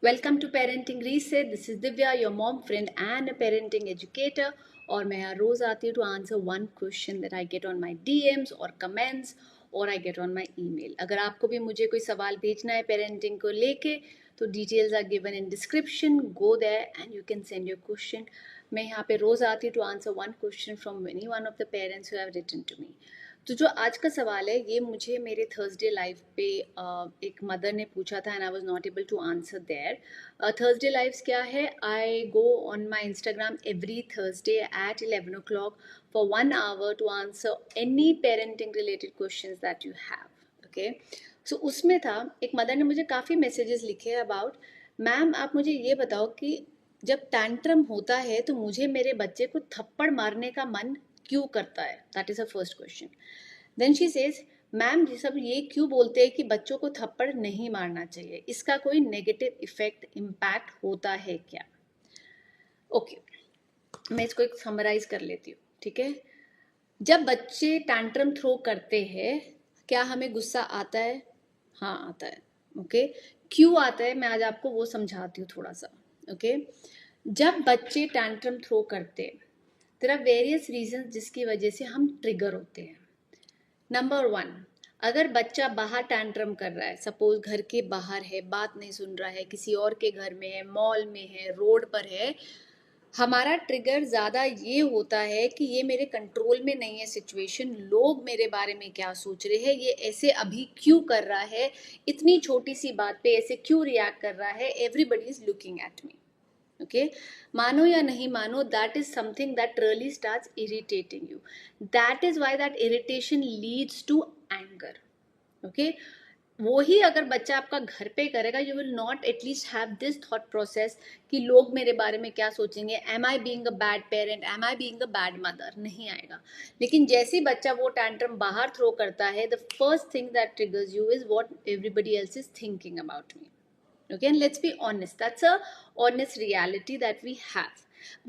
Welcome to parenting reset. This is Divya, your mom friend and a parenting educator. और मैं यहाँ रोज़ आती हूँ to answer one question that I get on my DMs और comments और I get on my email. अगर आपको भी मुझे कोई सवाल भेजना है पेरेंटिंग को लेके तो details are given in description. Go there and you can send your question. मैं यहाँ पे रोज़ आती हूँ to answer one question from any one of the parents who have written to me. तो जो आज का सवाल है ये मुझे मेरे थर्सडे लाइव पे एक मदर ने पूछा था and I was not able to answer there. Thursday lives क्या है? I go on my Instagram every Thursday at 11 o'clock for 1 hour to answer any parenting related questions that you have. Okay, so उसमें था एक mother ने मुझे काफ़ी messages लिखे about, ma'am आप मुझे ये बताओ कि जब टैंट्रम होता है तो मुझे मेरे बच्चे को थप्पड़ मारने का मन क्यों करता है. That is a first question. Then she says, ma'am ये सब ये क्यों बोलते हैं कि बच्चों को थप्पड़ नहीं मारना चाहिए, इसका कोई नेगेटिव इफेक्ट इम्पैक्ट होता है क्या? ओके, मैं इसको एक समराइज कर लेती हूँ. ठीक है, जब बच्चे टैंट्रम थ्रो करते हैं क्या हमें गुस्सा आता है? हाँ आता है. ओके, क्यों आता है मैं आज आपको वो समझाती हूँ थोड़ा सा. ओके, जब बच्चे टैंट्रम थ्रो करते हैं देयर आर वेरियस रीजंस जिसकी वजह से हम ट्रिगर होते हैं. नंबर वन, अगर बच्चा बाहर टैंट्रम कर रहा है, सपोज घर के बाहर है, बात नहीं सुन रहा है, किसी और के घर में है, मॉल में है, रोड पर है, हमारा ट्रिगर ज़्यादा ये होता है कि ये मेरे कंट्रोल में नहीं है सिचुएशन, लोग मेरे बारे में क्या सोच रहे हैं, ये ऐसे अभी क्यों कर रहा है, इतनी छोटी सी बात पे ऐसे क्यों रिएक्ट कर रहा है, everybody is looking at me. Okay, मानो या नहीं मानो, that is something that really starts irritating you. That is why that irritation leads to anger. Okay, वो ही अगर बच्चा आपका घर पे करेगा, you will not at least have this thought process कि लोग मेरे बारे में क्या सोचेंगे, am I being a bad parent, am I being a bad mother, नहीं आएगा. लेकिन जैसे ही बच्चा वो टैंट्रम बाहर थ्रो करता है, the first thing that triggers you is what everybody else is thinking about me. Okay, and let's be honest, that's a honest reality that we have,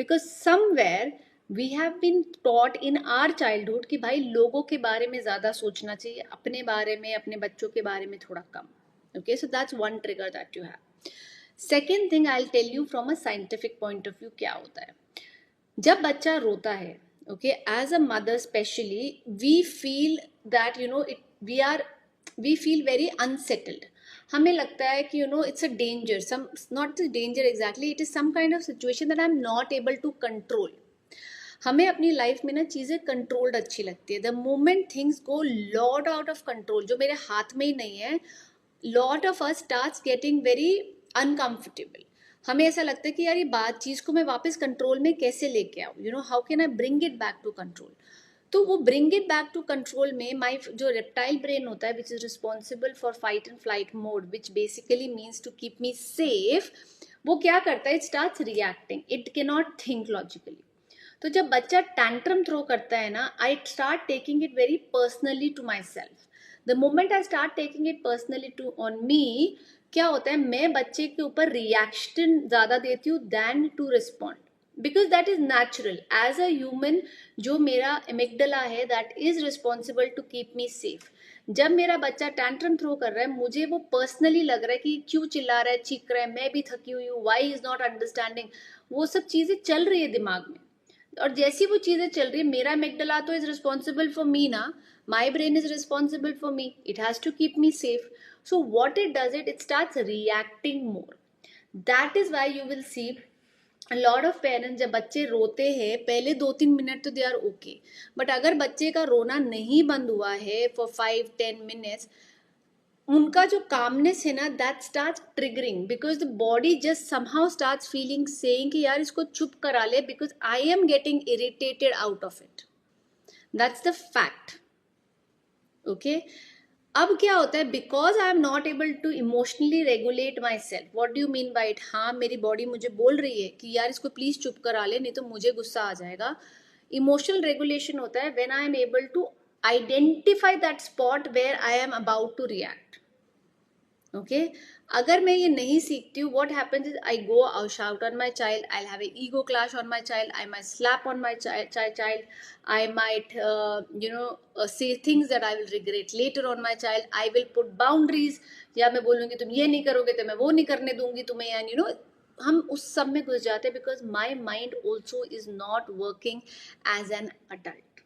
because somewhere we have been taught in our childhood कि भाई लोगों के बारे में ज़्यादा सोचना चाहिए, अपने बारे में, अपने बच्चों के बारे में थोड़ा कम. Okay, so that's one trigger that you have. Second thing I'll tell you from a scientific point of view क्या होता है. जब बच्चा रोता है, okay, as a mother specially, we feel that we feel very unsettled. हमें लगता है कि it's a danger, some not the danger exactly, it is some kind of situation that I am not able to control. हमें अपनी life में ना चीज़ें controlled अच्छी लगती है. The moment things go lot out of control, जो मेरे हाथ में ही नहीं है, lot of us starts getting very uncomfortable. हमें ऐसा लगता है कि यार ये बात चीज़ को मैं वापस कंट्रोल में कैसे लेके आऊँ, how can I bring it back to control. तो वो bring it back to control में माई जो रेप्टाइल ब्रेन होता है which is responsible for fight and flight mode, which basically means to keep me safe, वो क्या करता है, it starts reacting, it can not think logically. तो जब बच्चा टैंट्रम थ्रो करता है ना, I start taking it very personally to my self. The moment I start taking it personally to on me, क्या होता है, मैं बच्चे के ऊपर रिएक्शन ज़्यादा देती हूँ than to respond, because that is natural. As a human जो मेरा एमिगडला है that is responsible to keep me safe. जब मेरा बच्चा टैंट्रम थ्रो कर रहा है, मुझे वो पर्सनली लग रहा है कि क्यों चिल्ला रहा है, चीख रहा है, मैं भी थकी हुई हूँ, वाई इज नॉट अंडरस्टैंडिंग, वो सब चीज़ें चल रही है दिमाग में. और जैसी वो चीज़ें चल रही है, मेरा एमिगडला तो इज रिस्पॉन्सिबल फॉर मी ना, my brain is responsible for me, it has to keep me safe. So what it does, it starts reacting more. That is why you will see lot of parents, जब बच्चे रोते हैं पहले 2-3 minute तो they are okay, but अगर बच्चे का रोना नहीं बंद हुआ है फॉर 5-10 मिनट्स, उनका जो कामनेस है ना, that starts triggering, because the body just somehow starts feeling saying कि यार इसको चुप करा ले, because I am getting irritated out of it. That's the fact. Okay, अब क्या होता है, because I am not able to emotionally regulate myself. What do you mean by it? हाँ, मेरी बॉडी मुझे बोल रही है कि यार इसको प्लीज चुप करा ले, नहीं तो मुझे गुस्सा आ जाएगा. इमोशनल रेगुलेशन होता है when I am able to identify that spot where I am about to react. Okay अगर मैं ये नहीं सीखती हूँ, what happens is I go out shout on my child, I have a ego clash on my child, I might slap on my child, I might say things that I will regret later on my child, I will put boundaries, या मैं बोलूँगी तुम ये नहीं करोगे तो मैं वो नहीं करने दूंगी तुम्हें, एंड हम उस सब में घुस जाते हैं because my mind also is not working as an adult.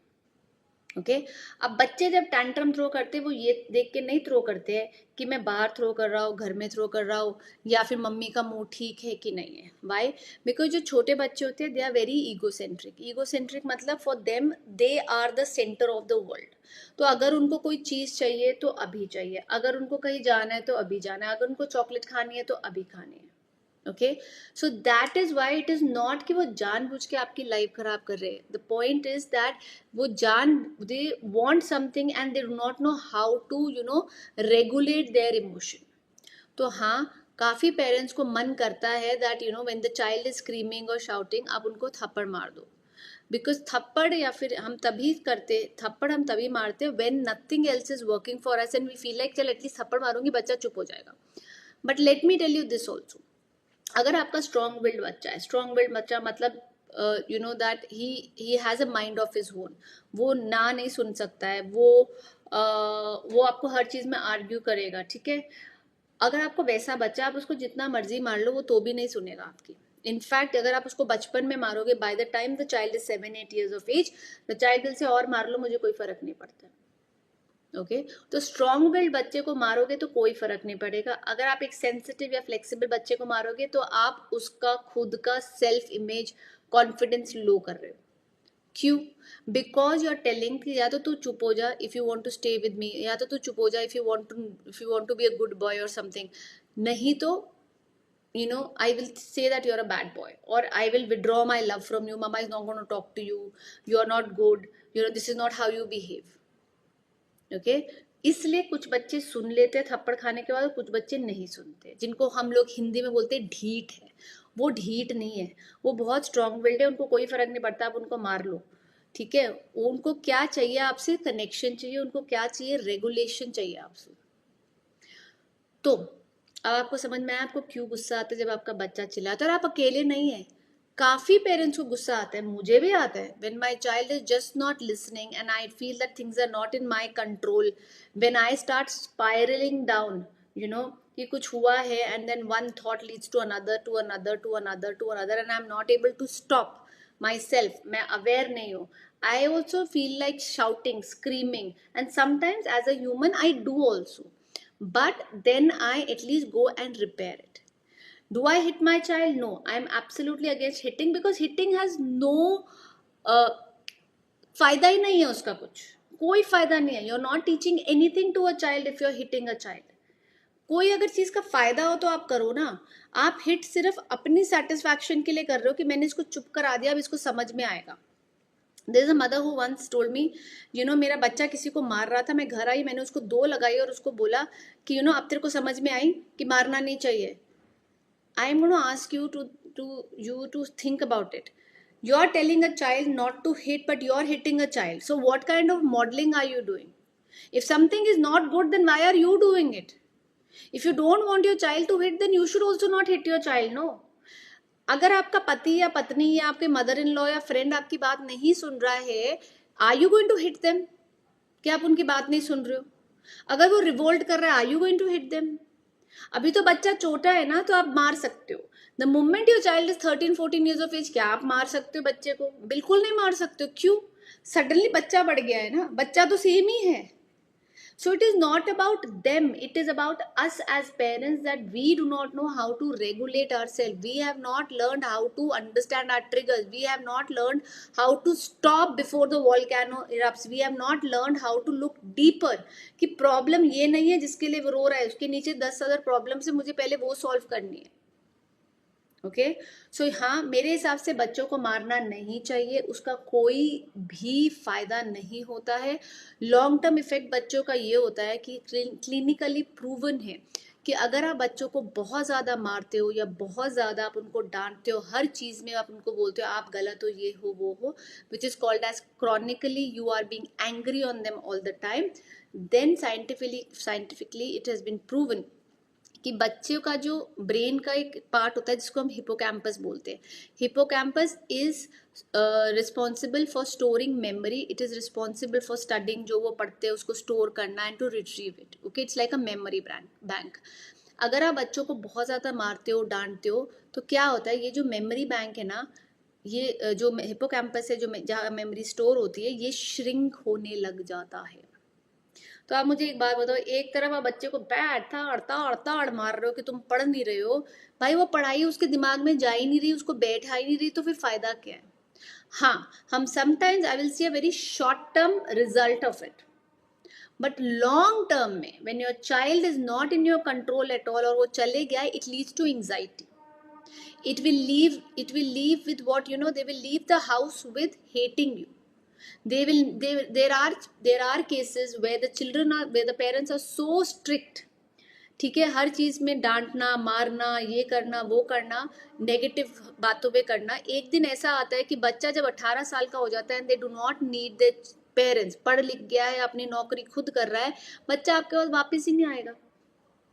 Okay अब बच्चे जब टैंट्रम थ्रो करते हैं वो ये देख के नहीं थ्रो करते हैं कि मैं बाहर थ्रो कर रहा हूँ, घर में थ्रो कर रहा हूँ, या फिर मम्मी का मूड ठीक है कि नहीं है। वाई? बिकॉज जो छोटे बच्चे होते हैं दे आर वेरी ईगोसेंट्रिक मतलब for them they are the centre of the world. तो अगर उनको कोई चीज़ चाहिए तो अभी चाहिए, अगर उनको कहीं जाना है तो अभी जाना है, अगर उनको चॉकलेट खानी है तो अभी खानी है। Okay so that is why it is not कि वो जानबूझ के आपकी लाइफ खराब कर रहे हैं। द पॉइंट इज दैट वो they want something and they do not know how to regulate their emotion. तो हाँ काफ़ी पेरेंट्स को मन करता है that when the child is screaming और शाउटिंग आप उनको थप्पड़ मार दो, बिकॉज थप्पड़ या फिर हम तभी मारते when nothing else is working for us and we feel like चल एटलीस्ट थप्पड़ मारूंगी बच्चा चुप हो जाएगा। But let me tell you this also, अगर आपका स्ट्रॉन्ग बिल्ड बच्चा है, स्ट्रॉन्ग बिल्ड बच्चा मतलब that he has a mind of his own, वो ना नहीं सुन सकता है, वो आपको हर चीज़ में आर्ग्यू करेगा, ठीक है। अगर आपको वैसा बच्चा आप उसको जितना मर्जी मार लो वो तो भी नहीं सुनेगा आपकी। इनफैक्ट अगर आप उसको बचपन में मारोगे, by the time the child is 7-8 years of age, the child दिल से और मार लो मुझे कोई फर्क नहीं पड़ता। ओके तो स्ट्रॉन्ग विल्ड बच्चे को मारोगे तो कोई फर्क नहीं पड़ेगा। अगर आप एक सेंसिटिव या फ्लेक्सिबल बच्चे को मारोगे तो आप उसका खुद का सेल्फ इमेज कॉन्फिडेंस लो कर रहे हो। क्यों? बिकॉज यू आर टेलिंग कि या तो तू चुप हो जा if you want to stay with me, या तो तू चुप हो जा if you want to be a good boy और समथिंग, नहीं तो I will say that you're a bad boy, or I will withdraw my love from you. Mama is not going to talk to you. You are not good. This is not how you behave. Okay इसलिए कुछ बच्चे सुन लेते हैं थप्पड़ खाने के बाद, कुछ बच्चे नहीं सुनते, जिनको हम लोग हिंदी में बोलते हैं ढीठ है। वो ढीठ नहीं है, वो बहुत स्ट्रांग विल्ड है, उनको कोई फर्क नहीं पड़ता, आप उनको मार लो, ठीक है। उनको क्या चाहिए आपसे? कनेक्शन चाहिए, उनको क्या चाहिए? रेगुलेशन चाहिए आपसे। तो अब आपको समझ में आया आपको क्यों गुस्सा आता है जब आपका बच्चा चिल्लाता है। और आप अकेले नहीं है, काफ़ी पेरेंट्स को गुस्सा आता है, मुझे भी आता है। When my child is just not listening and I feel that things are not in my control, when I start spiralling down, कि कुछ हुआ है and then one thought leads to another to another to another to another and I am not able to stop myself, मैं aware नहीं हूँ। I also feel like shouting, screaming, and sometimes as a human I do also, but then I at least go and repair it. Do I hit my child? No, I am absolutely against hitting because hitting has no फायदा ही नहीं है, उसका कुछ कोई फायदा नहीं है। You are not teaching anything to a child if you are hitting a child. कोई अगर चीज़ का फायदा हो तो आप करो ना। आप हिट सिर्फ अपनी सेटिस्फैक्शन के लिए कर रहे हो कि मैंने इसको चुप करा दिया, अब इसको समझ में आएगा। There is a mother who once told me, मेरा बच्चा किसी को मार रहा था, मैं घर आई, मैंने उसको 2 लगाई और उसको बोला कि अब तेरे को समझ में आई कि मारना नहीं चाहिए। I am gonna ask you to think about it. You are telling a child not to hit, but you are hitting a child. So what kind of modeling are you doing? If something is not good, then why are you doing it? If you don't want your child to hit, then you should also not hit your child, no? अगर आपका पति या पत्नी या आपके mother in law या friend आपकी बात नहीं सुन रहा है, are you going to hit them? क्या आप उनकी बात नहीं सुन रहे हो? अगर वो रिवोल्ट कर रहा है, are you going to hit them? अभी तो बच्चा छोटा है ना, तो आप मार सकते हो। The moment your child is 13-14 years of age, क्या आप मार सकते हो बच्चे को? बिल्कुल नहीं मार सकते हो। क्यों? सडनली बच्चा बढ़ गया है ना, बच्चा तो सेम ही है। So it is not about them, it is about us as parents, that we do not know how to regulate ourselves. We have not learned how to understand our triggers. We have not learned how to stop before the volcano erupts. We have not learned how to look deeper, कि problem ये नहीं है जिसके लिए वो रो रहा है, उसके नीचे 10 other प्रॉब्लम है, मुझे पहले वो सॉल्व करनी है। ओके सो हाँ, मेरे हिसाब से बच्चों को मारना नहीं चाहिए, उसका कोई भी फायदा नहीं होता है। लॉन्ग टर्म इफेक्ट बच्चों का ये होता है कि क्लिनिकली प्रूवन है कि अगर आप बच्चों को बहुत ज़्यादा मारते हो या बहुत ज़्यादा आप उनको डांटते हो, हर चीज़ में आप उनको बोलते हो आप गलत हो, ये हो वो हो, which is called as chronically you are being angry on them all the time, then scientifically it has been proven कि बच्चे का जो ब्रेन का एक पार्ट होता है जिसको हम हिपोकैम्पस बोलते हैं. Hippocampus is responsible for storing memory. It is responsible for studying. जो वो पढ़ते हैं उसको स्टोर करना and to retrieve it. Okay, it's like a memory bank. अगर आप बच्चों को बहुत ज़्यादा मारते हो, डांटते हो, तो क्या होता है, ये जो मेमोरी बैंक है ना, ये जो हिपोकैम्पस है, जो जहाँ मेमोरी स्टोर होती है, ये श्रिंक होने लग जाता है. तो आप मुझे एक बात बताओ, एक तरफ आप बच्चे को ताड़ ताड़ ताड़ मार रहे हो कि तुम पढ़ नहीं रहे हो, भाई वो पढ़ाई उसके दिमाग में जा ही नहीं रही, उसको बैठा ही नहीं रही, तो फिर फायदा क्या है. हाँ, हम sometimes I will see a very short term result of it, but long term में when your child is not in your control at all और वो चले गया, it leads to anxiety. It will leave with what, they will leave the house with hating you. There are cases where the parents are so strict. ठीक है, हर चीज में डांटना, मारना, ये करना, वो करना, नेगेटिव बातों पे करना. एक दिन ऐसा आता है कि बच्चा जब 18 साल का हो जाता है and they do not need the parents, पढ़ लिख गया है, अपनी नौकरी खुद कर रहा है, बच्चा आपके पास वापस ही नहीं आएगा.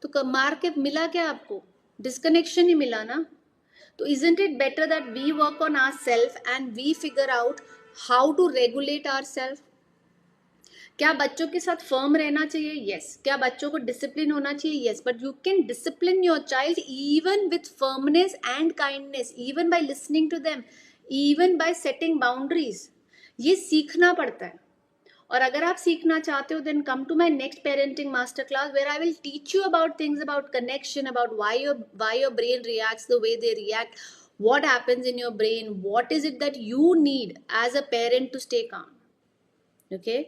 तो मार के मिला क्या आपको? डिस्कनेक्शन ही मिला ना. तो isn't it better that we work on ourselves and we figure out how to regulate ourselves? क्या बच्चों के साथ फर्म रहना चाहिए? यस. क्या बच्चों को डिसिप्लिन होना चाहिए? Yes. But you can discipline your child even with firmness and kindness, even by listening to them, even by setting boundaries. ये सीखना पड़ता है. और अगर आप सीखना चाहते हो, then come to my next parenting master class where I will teach you about things about connection, about why your brain reacts the way they react, what happens in your brain, what is it that you need as a parent to stay calm. Okay,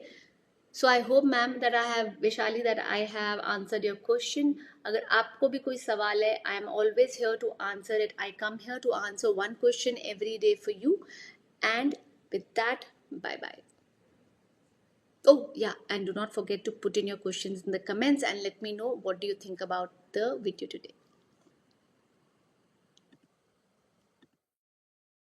so I hope ma'am that Vishali, that I have answered your question. अगर आपको भी कोई सवाल है, I am always here to answer it. I come here to answer one question every day for you. And with that, bye bye. Oh yeah, and do not forget to put in your questions in the comments and let me know what do you think about the video today.